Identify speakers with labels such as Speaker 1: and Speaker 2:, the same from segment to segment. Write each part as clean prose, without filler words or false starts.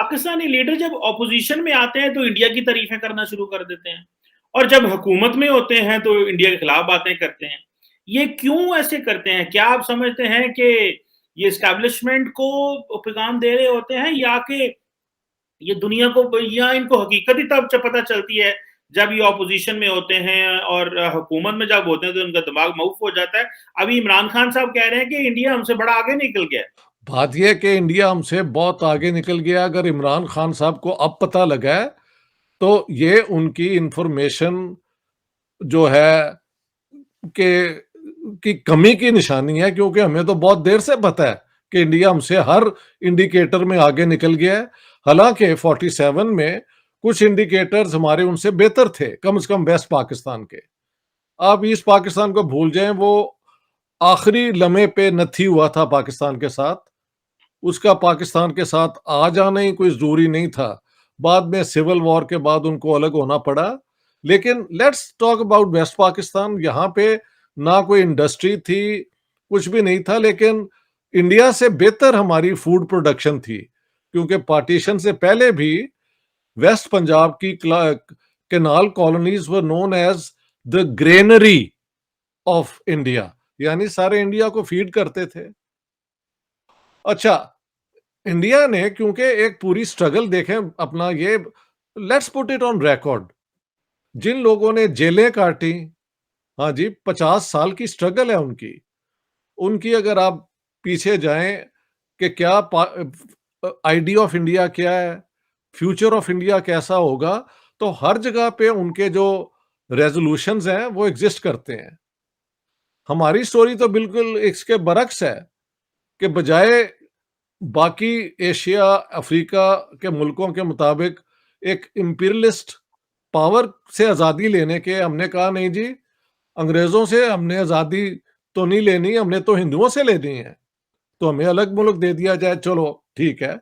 Speaker 1: Pakistani leader जब opposition में आते हैं तो इंडिया की तारीफें करना शुरू कर देते हैं और जब हुकूमत में होते हैं तो इंडिया के खिलाफ बातें करते हैं। ये क्यों ऐसे करते हैं? क्या आप समझते हैं कि ये एस्टैब्लिशमेंट को पैगाम दे रहे होते हैं या कि ये दुनिया को, या इनको हकीकत ही तब पता चलती है जब ये ऑपोजिशन में होते हैं और हुकूमत में जब होते हैं तो उनका दिमाग मऊफ हो जाता है। अभी इमरान खान साहब कह रहे हैं कि इंडिया हमसे बड़ा आगे निकल गया है।
Speaker 2: बात यह है कि इंडिया हमसे बहुत आगे निकल गया। अगर इमरान खान साहब को अब पता लगा है तो ये उनकी इंफॉर्मेशन जो है कि की कमी की निशानी है, क्योंकि हमें तो बहुत देर से पता है कि इंडिया हमसे हर इंडिकेटर में आगे निकल गया है। हालांकि 47 में कुछ इंडिकेटर्स हमारे उनसे बेहतर थे, कम से कम वेस्ट पाकिस्तान के। आप ईस्ट पाकिस्तान को भूल जाएं, वो आखिरी लम्हे पे नथी हुआ था पाकिस्तान के साथ। उसका पाकिस्तान के साथ आ जाना ही कोई जरूरी नहीं था। बाद में सिविल वॉर के बाद उनको अलग होना पड़ा। लेकिन let's talk about West Pakistan. यहाँ पे ना कोई इंडस्ट्री थी, कुछ भी नहीं था, लेकिन इंडिया से बेहतर हमारी फूड प्रोडक्शन थी, क्योंकि पार्टीशन से पहले भी वेस्ट पंजाब की canal colonies were known as the granary of India, यानी सारे इंडिया को फीड करते थे। अच्छा, इंडिया ने क्योंकि एक पूरी स्ट्रगल देखें अपना, ये let's put it on record, जिन लोगों ने जेलें काटी, हाँ जी, 50 साल की स्ट्रगल है उनकी। उनकी अगर आप पीछे जाएं कि क्या आइडिया ऑफ इंडिया क्या है, फ्यूचर ऑफ इंडिया कैसा होगा, तो हर जगह पे उनके जो रेजोल्यूशंस हैं वो एग्जिस्ट करते हैं। हमारी स्टोरी तो बिल्कुल इसके बरक्स है कि बजाय बाकी एशिया अफ्रीका के मुल्कों के मुताबिक एक इंपीरियलिस्ट पावर से आज़ादी लेने के, हमने कहा नहीं जी, अंग्रेज़ों से हमने आज़ादी तो नहीं लेनी, हमने तो हिंदुओं से लेनी है, तो हमें अलग मुल्क दे दिया जाए, चलो ठीक है,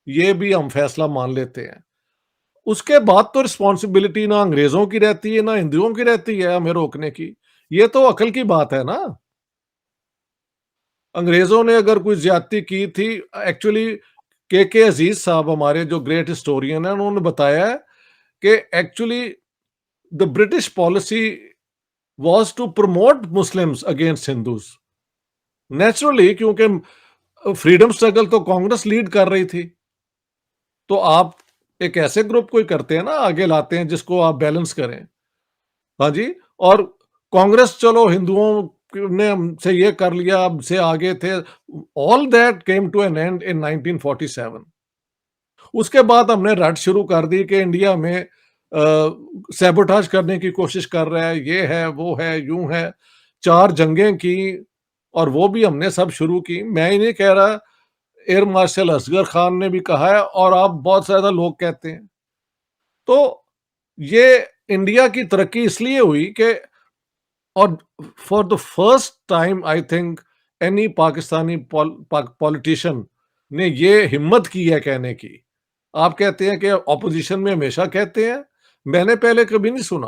Speaker 2: ये भी हम फैसला मान लेते हैं। उसके बाद तो रिस्पॉन्सिबिलिटी ना अंग्रेज़ों की रहती है ना हिंदुओं की रहती है हमें रोकने की। ये तो अकल की बात है ना। अंग्रेजों ने अगर कोई ज्यादती की थी, एक्चुअली के अजीज साहब हमारे जो ग्रेट हिस्टोरियन है, उन्होंने बताया है कि actually the British policy was to promote Muslims against Hindus. Naturally, क्योंकि फ्रीडम स्ट्रगल तो कांग्रेस लीड कर रही थी, तो आप एक ऐसे ग्रुप को करते हैं ना, आगे लाते हैं जिसको आप बैलेंस करें। हाँ जी। और कांग्रेस चलो हिंदुओं ने हमसे ये कर लिया, अब से आगे थे। All that came to an end in 1947। उसके बाद हमने रट शुरू कर दी कि इंडिया में सैबोटाज करने की कोशिश कर रहा है, ये है वो है यूं है। 4 जंगें की और वो भी हमने सब शुरू की। मैं ही नहीं कह रहा, एयर मार्शल असगर खान ने भी कहा है और आप बहुत ज्यादा लोग कहते हैं। तो ये इंडिया की तरक्की इसलिए हुई कि, और for the first time I think any Pakistani politician ने ये हिम्मत की है कहने की। आप कहते हैं कि ऑपोजिशन में हमेशा कहते हैं, मैंने पहले कभी नहीं सुना।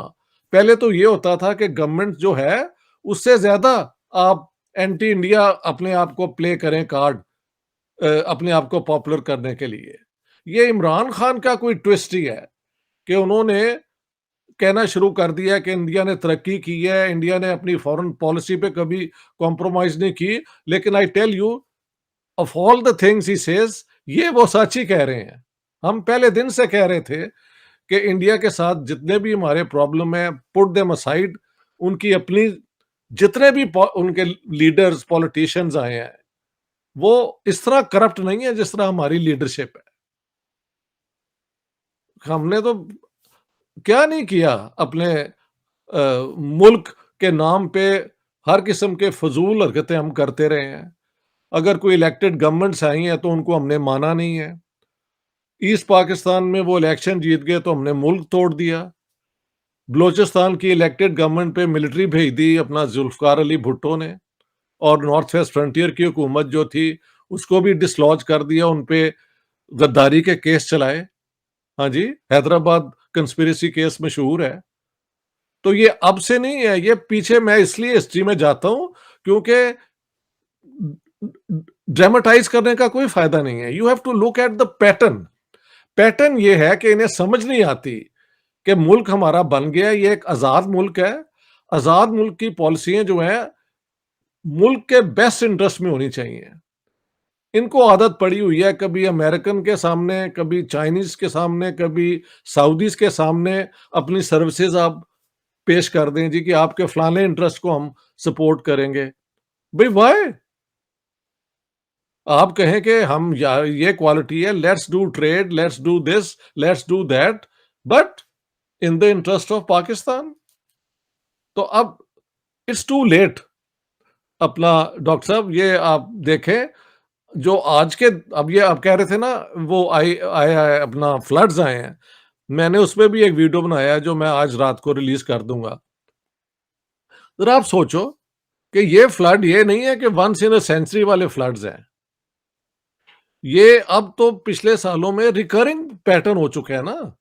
Speaker 2: पहले तो ये होता था कि गवर्नमेंट जो है उससे ज्यादा आप एंटी इंडिया अपने आप को प्ले करें कार्ड, अपने आप को पॉपुलर करने के लिए। ये इमरान खान का कोई ट्विस्ट ही है कि उन्होंने कहना शुरू कर दिया कि इंडिया ने तरक्की की है, इंडिया ने अपनी फॉरेन पॉलिसी पे कभी कॉम्प्रोमाइज नहीं की। लेकिन I tell you, of all the things he says, ये वो सच ही कह रहे हैं। हम पहले दिन से कह रहे थे कि इंडिया के साथ जितने भी हमारे प्रॉब्लम है, पुट देम असाइड। उनकी अपनी जितने भी उनके लीडर्स पॉलिटिशियंस आए हैं, वो इस तरह करप्ट नहीं है जिस तरह हमारी लीडरशिप है। हमने तो क्या नहीं किया अपने मुल्क के नाम पे। हर किस्म के फजूल हरकतें हम करते रहे हैं। अगर कोई इलेक्टेड गवर्नमेंट्स आई हैं तो उनको हमने माना नहीं है। ईस्ट पाकिस्तान में वो इलेक्शन जीत गए तो हमने मुल्क तोड़ दिया। बलोचिस्तान की इलेक्टेड गवर्नमेंट पे मिलिट्री भेज दी अपना जुल्फकार अली भुट्टो ने, और नॉर्थ वेस्ट फ्रंटियर की हुकूमत जो थी उसको भी डिसलॉज कर दिया, उन पे गद्दारी के केस चलाए। हाँ जी, हैदराबाद कंस्पिरेसी केस मशहूर है। तो ये अब से नहीं है, ये पीछे मैं इसलिए हिस्ट्री में जाता हूं क्योंकि ड्रामेटाइज करने का कोई फायदा नहीं है। You have to look at the pattern. Pattern ये है कि इन्हें समझ नहीं आती कि मुल्क हमारा बन गया, ये एक आज़ाद मुल्क है। आज़ाद मुल्क की पॉलिसियाँ जो हैं, मुल्क के बेस्ट इंटरेस्ट में होनी चाहिए। इनको आदत पड़ी हुई है कभी अमेरिकन के सामने, कभी चाइनीज़ के सामने, कभी सऊदीज़ के सामने अपनी सर्विसेज़ आप पेश कर दें जी कि आपके फलाने इंटरेस्ट को हम सपोर्ट करेंगे। भई व्हाय? आप कहें कि हम या ये क्वालिटी है, let's do trade, let's do this, let's do that, but in the interest of Pakistan. तो अब इट्स टू लेट। अपना डॉक्टर साहब ये आप देखें, जो आज के, अब ये आप कह रहे थे ना, वो आया है अपना फ्लड्स आए हैं। मैंने उसपे भी एक वीडियो बनाया है जो मैं आज रात को रिलीज़ कर दूँगा। ज़रा आप सोचो कि ये फ्लड ये नहीं है कि वन्स इन अ सेंचुरी वाले फ्लड्स हैं। ये अब तो पिछले सालों में रिकरिंग पैटर्न हो चुके हैं ना।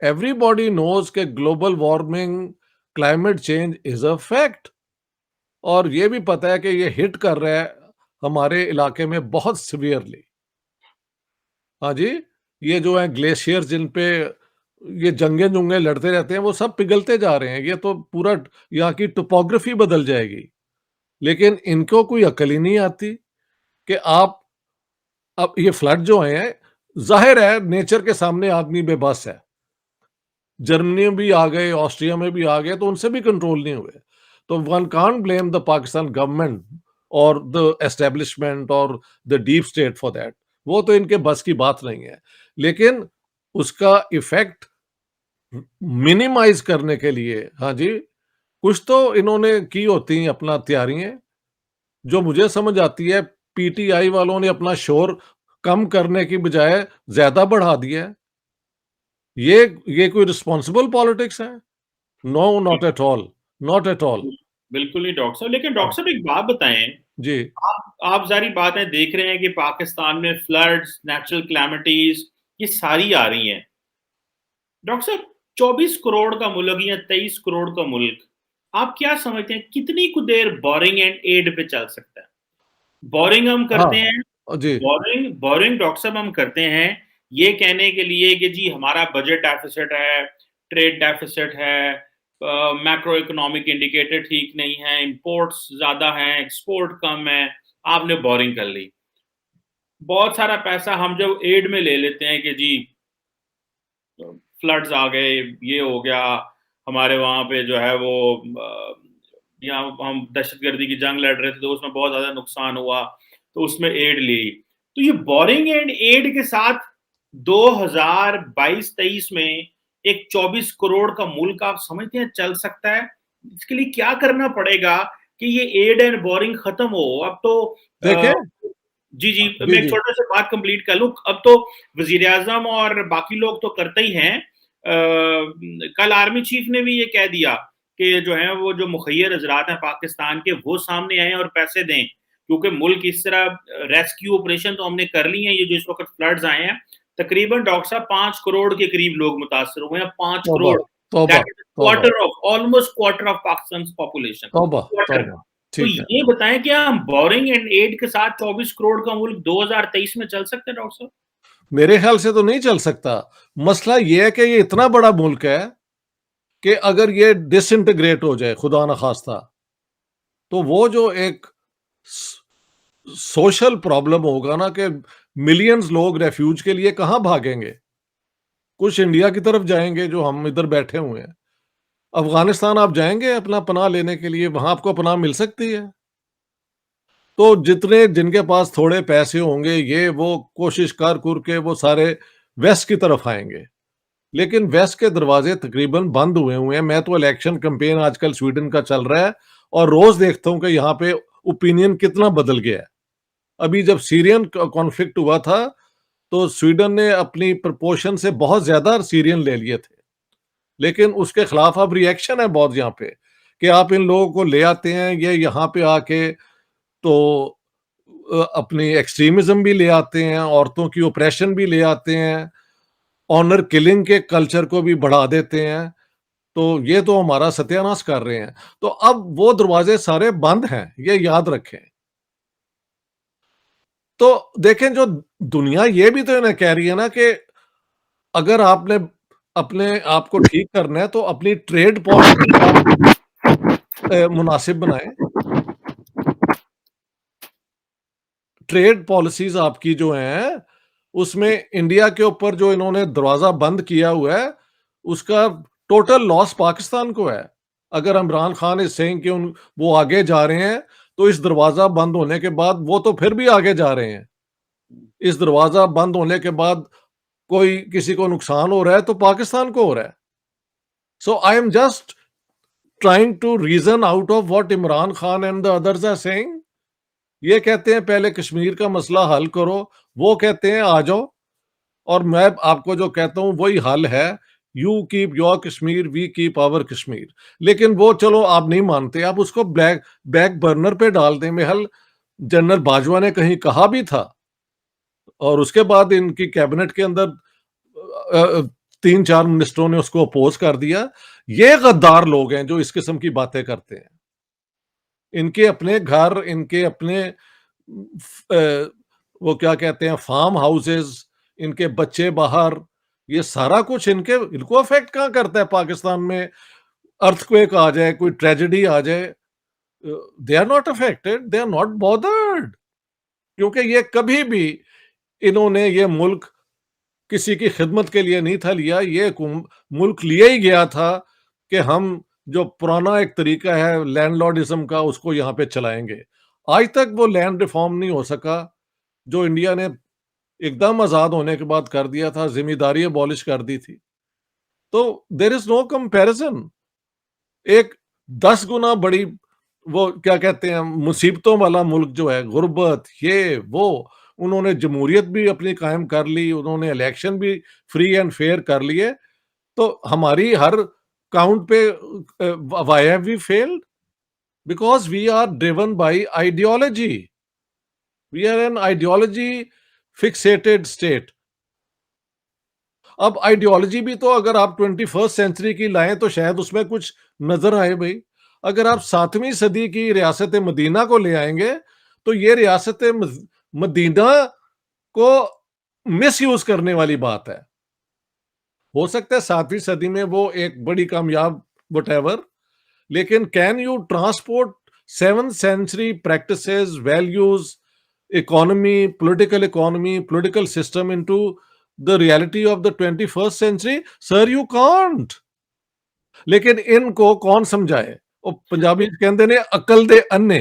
Speaker 2: एवरीबॉडी नोज़ कि global warming, climate change is a fact, और ये भी पता है कि ये हिट कर रहा है हमारे इलाके में बहुत सीवियरली। हाँ जी, ये जो है ग्लेशियर जिन पे ये जंगें-जुंगें लड़ते रहते हैं, वो सब पिघलते जा रहे हैं। ये तो पूरा यहाँ की टोपोग्राफी बदल जाएगी। लेकिन इनको कोई अकल ही नहीं आती कि आप, अब ये फ्लड जो आए हैं, ज़ाहिर है नेचर के सामने आदमी बेबस है। जर्मनी में भी आ गए, ऑस्ट्रिया में भी आ गए, तो उनसे भी कंट्रोल नहीं हुए। तो one can't blame the Pakistan government और द एस्टेब्लिशमेंट और the deep state for that. वो तो इनके बस की बात नहीं है। लेकिन उसका इफ़ेक्ट मिनिमाइज़ करने के लिए, हाँ जी, कुछ तो इन्होंने की होती हैं अपना तैयारियाँ, जो मुझे समझ आती है पीटीआई वालों ने अपना शोर कम करने की बजाय ज़्यादा बढ़ा दिया है। ये कोई रिस्पांसिबल पॉलिटिक्स है? No, not at all, not at all.
Speaker 1: बिल्कुल नहीं डॉक्टर साहब। लेकिन डॉक्टर साहब एक बात बताएँ,
Speaker 2: जी।
Speaker 1: आप ज़ाहिर बात है देख रहे हैं कि पाकिस्तान में फ्लड्स, नेचुरल कैलामिटीज़ ये सारी आ रही हैं। डॉक्टर साहब 24 करोड़ का मुल्क या 23 करोड़ का मुल्क, आप क्या समझते हैं कितनी कुछ देर बोरिंग एंड एड पे चल सकता है? बोरिंग हम करते
Speaker 2: हाँ,
Speaker 1: हैं,
Speaker 2: जी।
Speaker 1: बोरिंग बोरिंग डॉक्टर साहब हम करते हैं ये कहने के लिए कि जी हमारा बजट डेफिसिट है, ट्रेड डेफिसिट है, मैक्रो इकोनॉमिक इंडिकेटर ठीक नहीं है, इंपोर्ट्स ज़्यादा हैं, एक्सपोर्ट कम है, आपने बोरिंग कर ली। बहुत सारा पैसा हम जब एड में ले लेते हैं कि जी फ्लड्स आ गए, ये हो गया, हमारे वहाँ पे जो है वो यहाँ हम दहशतगर्दी की जंग लड़ रहे थे तो उसमें बहुत ज़्यादा नुकसान हुआ, तो उसमें एड ली। तो ये बोरिंग एंड एड के साथ 2022-23 में एक 24 करोड़ का मुल्क आप समझते हैं चल सकता है? इसके लिए क्या करना पड़ेगा कि ये एड एंड बोरिंग खत्म हो? अब तो
Speaker 2: देखें,
Speaker 1: जी, जी।
Speaker 2: जी,
Speaker 1: मैं एक
Speaker 2: जी।
Speaker 1: छोटा-सा बात कंप्लीट कर लूँ। अब तो वज़ीर-ए-आज़म और बाकी लोग तो करते ही हैं। कल आर्मी चीफ ने भी ये कह दिया कि जो है वो जो मुखय्यर हज़रात हैं पाकिस्तान के वो सामने आएँ और पैसे दें। क्योंकि मुल्क इस तरह रेस्क्यू ऑपरेशन तो हमने कर ली हैं, ये जो इस वक़्त फ्लड्स आए हैं। तकरीबन डॉक्टर साहब 5 करोड़ के करीब लोग मुतासिर हुए हैं, 5
Speaker 2: तौबा,
Speaker 1: करोड़।
Speaker 2: तौबा,
Speaker 1: दैट इज़
Speaker 2: तौबा,
Speaker 1: quarter of almost quarter of Pakistan's population,
Speaker 2: तौबा,
Speaker 1: क्वार्टर।
Speaker 2: तौबा।
Speaker 1: तो
Speaker 2: ठीक है।
Speaker 1: ये बताएँ क्या हम बोरिंग एंड एड के साथ 24 करोड़ का मुल्क 2023 में चल सकता है डॉक्टर साहब?
Speaker 2: मेरे ख्याल से तो नहीं चल सकता। मसला ये है कि ये इतना बड़ा मुल्क है कि अगर ये डिसइंटीग्रेट हो जाए, खुदा ना खास्ता, तो वो जो एक स सोशल प्रॉब्लम होगा ना कि मिलियंस लोग रेफ्यूज के लिए कहाँ भागेंगे? कुछ इंडिया की तरफ जाएँगे जो हम इधर बैठे हुए हैं। अफ़गानिस्तान आप जाएँगे अपना पनाह लेने के लिए, वहाँ आपको पनाह मिल सकती है। तो जितने जिनके पास थोड़े पैसे होंगे, ये वो कोशिश कर के वो सारे वेस्ट की तरफ आएँगे। लेकिन वेस्ट के दरवाजे तकरीबन बंद हुए हुए हैं। मैं तो इलेक्शन कैंपेन आजकल स्वीडन का चल रहा है और रोज़ देखता हूँ कि यहाँ पे ओपिनियन कितना बदल गया है। अभी जब सीरियन कॉन्फ्लिक्ट हुआ था, तो स्वीडन ने अपनी प्रोपोर्शन से बहुत ज़्यादा सीरियन ले लिए थे। लेकिन उसके खिलाफ अब रिएक्शन है बहुत यहाँ पे, कि आप इन लोगों को ले आते हैं, ये यहाँ पे आके तो अपनी एक्सट्रीमिज़्म भी ले आते हैं, औरतों की ऑपरेशन भी ले आते हैं, ऑनर किलिंग के कल्चर को भी बढ़ा देते हैं। तो ये तो हमारा सत्यानाश कर रहे हैं। तो अब वो दरवाजे सारे बंद हैं, ये याद रखें। तो देखें, जो दुनिया ये भी तो इन्हें कह रही है ना कि अगर आपने अपने आप को ठीक करना है तो अपनी ट्रेड पॉलिसी आप मुनासिब बनाएँ। ट्रेड पॉलिसीज़ आपकी जो हैं, उसमें इंडिया के ऊपर जो इन्होंने दरवाज़ा बंद किया हुआ है, उसका टोटल लॉस पाकिस्तान को है। अगर इमरान खान इज़ सेइंग कि उन वो आगे जा रहे हैं, तो इस दरवाज़ा बंद होने के बाद वो तो फिर भी आगे जा रहे हैं। इस दरवाज़ा बंद होने के बाद कोई किसी को नुकसान हो रहा है, तो पाकिस्तान को हो रहा है। So I am just trying to reason out of what Imran Khan and the others are saying. ये कहते हैं पहले कश्मीर का मसला हल करो, वो कहते हैं आ जाओ, और मैं आपको जो कहता हूँ वही हल है, you keep your Kashmir, we keep our Kashmir. लेकिन वो चलो आप नहीं मानते, आप उसको बैक बर्नर पे डाल दें। मेहल जनरल बाजवा ने कहीं कहा भी था, और उसके बाद इनकी कैबिनेट के अंदर 3-4 मिनिस्टरों ने उसको अपोज कर दिया। ये गद्दार लोग हैं जो इस किस्म की बातें करते हैं। इनके अपने घर, इनके अपने वो क्या कहते हैं फार्म हाउसेस, इनके बच्चे बाहर, ये सारा कुछ इनको अफेक्ट कहाँ करता है। पाकिस्तान में अर्थक्वेक आ जाए, कोई ट्रेजेडी आ जाए, they are not affected, they are not bothered, क्योंकि ये कभी भी इन्होंने ये मुल्क किसी की खिदमत के लिए नहीं था लिया। ये मुल्क लिया ही गया था कि हम जो पुराना एक तरीका है लैंडलॉर्डिज्म का, उसको यहाँ पे चलाएंगे। आज तक वो लैंड रिफॉर्म नहीं हो सका जो इंडिया ने एकदम आजाद होने के बाद कर दिया था, जिम्मेदारी अबॉलिश कर दी थी। तो देर इज नो कंपैरिजन। एक 10 गुना बड़ी वो क्या कहते हैं मुसीबतों वाला मुल्क जो है, गुर्बत, ये वो, उन्होंने जमहूरियत भी अपनी कायम कर ली, उन्होंने इलेक्शन भी फ्री एंड फेयर कर लिए। तो हमारी हर काउंट पे why have we failed? Because we are driven by ideology. We are an ideology fixated state. अब आइडियोलॉजी भी तो अगर आप 21st सेंचुरी की लाएं तो शायद उसमें कुछ नजर आए भाई। अगर आप 7वीं सदी की रियासत मदीना को ले आएंगे तो ये रियासत मदीना को मिस यूज करने वाली बात है। हो सकता है 7वीं सदी में वो एक बड़ी कामयाब वटेवर, लेकिन can you transport 7th century practices, values, economy, political system into the reality of the 21st century? Sir you can't. लेकिन इनको कौन समझाए? वो पंजाबी कहते ने अकल दे अन्ने।